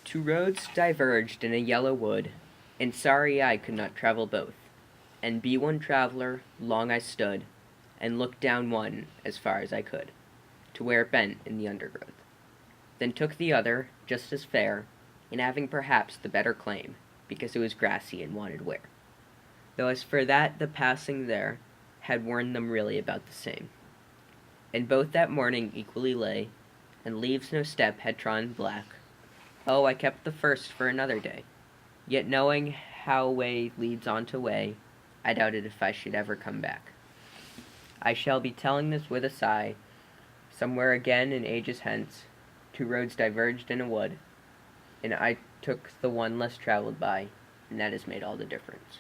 Two roads diverged in a yellow wood, and sorry I could not travel both. And be one traveller, long I stood, and looked down one as far as I could, to where it bent in the undergrowth. Then took the other, just as fair, and having perhaps the better claim, because it was grassy and wanted wear. Though as for that the passing there had worn them really about the same. And both that morning equally lay, and leaves no step had trodden black. Oh, I kept the first for another day. Yet knowing how way leads on to way, I doubted if I should ever come back. I shall be telling this with a sigh. Somewhere again in ages hence, two roads diverged in a wood, and I took the one less traveled by, and that has made all the difference.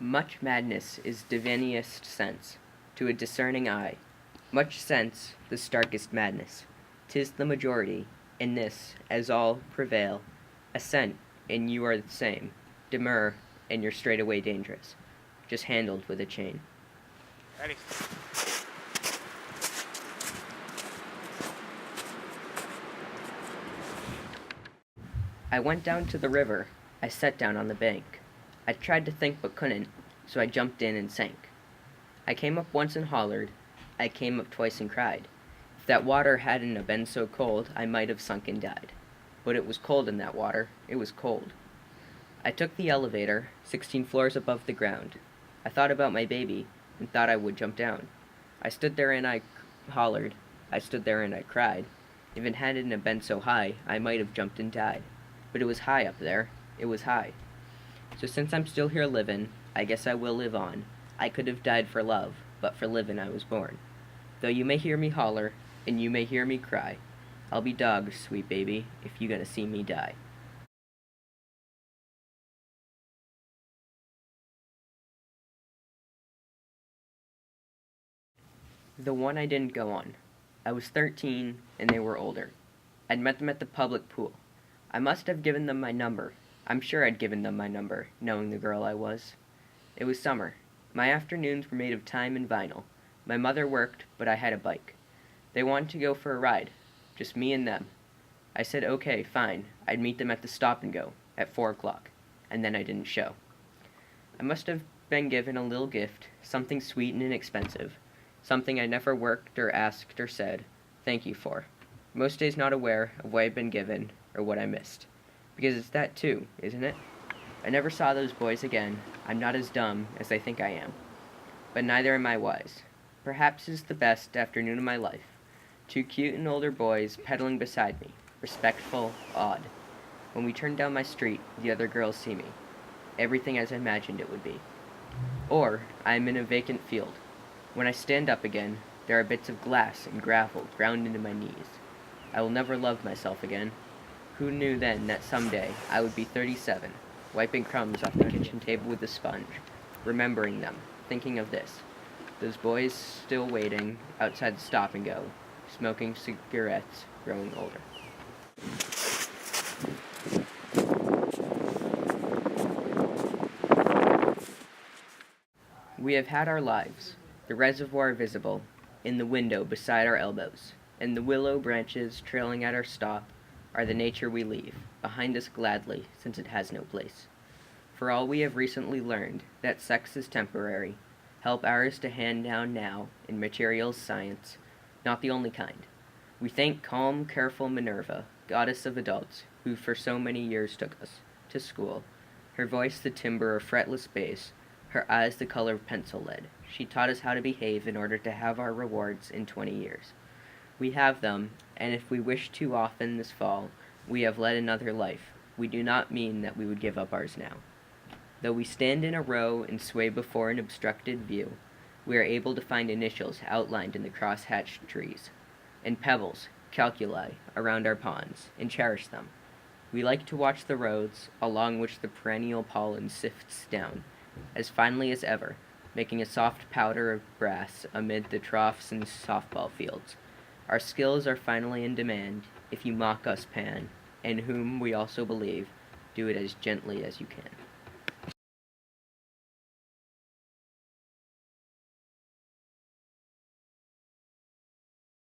Much madness is divinest sense, to a discerning eye. Much sense, the starkest madness. 'Tis the majority, in this, as all prevail. Assent, and you are the same. Demur, and you're straightway dangerous, just handled with a chain. Ready. I went down to the river. I sat down on the bank. I tried to think but couldn't, so I jumped in and sank. I came up once and hollered. I came up twice and cried. If that water hadn't a been so cold, I might have sunk and died. But it was cold in that water. It was cold. I took the elevator, 16 floors above the ground. I thought about my baby, and thought I would jump down. I stood there and I hollered. I stood there and I cried. If it hadn't a been so high, I might have jumped and died. But it was high up there. It was high. So since I'm still here livin', I guess I will live on. I could have died for love, but for livin' I was born. Though you may hear me holler, and you may hear me cry, I'll be dogged, sweet baby, if you gonna see me die. The one I didn't go on. I was 13, and they were older. I'd met them at the public pool. I must have given them my number. I'm sure I'd given them my number, knowing the girl I was. It was summer. My afternoons were made of time and vinyl. My mother worked, but I had a bike. They wanted to go for a ride. Just me and them. I said, okay, fine. I'd meet them at the stop and go, at 4 o'clock. And then I didn't show. I must have been given a little gift, something sweet and inexpensive. Something I never worked or asked or said thank you for. Most days not aware of what I'd been given or what I missed. Because it's that too, isn't it? I never saw those boys again. I'm not as dumb as I think I am. But neither am I wise. Perhaps it's the best afternoon of my life. Two cute and older boys pedaling beside me, respectful, awed. When we turn down my street, the other girls see me. Everything as I imagined it would be. Or I am in a vacant field. When I stand up again, there are bits of glass and gravel ground into my knees. I will never love myself again. Who knew then that someday I would be 37, wiping crumbs off the kitchen table with a sponge, remembering them, thinking of this. Those boys still waiting outside the stop and go, smoking cigarettes, growing older. We have had our lives, the reservoir visible, in the window beside our elbows, and the willow branches trailing at our stop are the nature we leave behind us gladly, since it has no place. For all we have recently learned that sex is temporary, help ours to hand down now in materials science, not the only kind. We thank calm, careful Minerva, goddess of adults, who for so many years took us to school. Her voice the timbre of fretless bass, her eyes the color of pencil lead. She taught us how to behave in order to have our rewards in 20 years. We have them, and if we wish too often this fall, we have led another life. We do not mean that we would give up ours now. Though we stand in a row and sway before an obstructed view, we are able to find initials outlined in the cross-hatched trees, and pebbles, calculi, around our ponds, and cherish them. We like to watch the roads, along which the perennial pollen sifts down, as finely as ever, making a soft powder of brass amid the troughs and softball fields. Our skills are finally in demand, if you mock us, Pan, and whom we also believe, do it as gently as you can.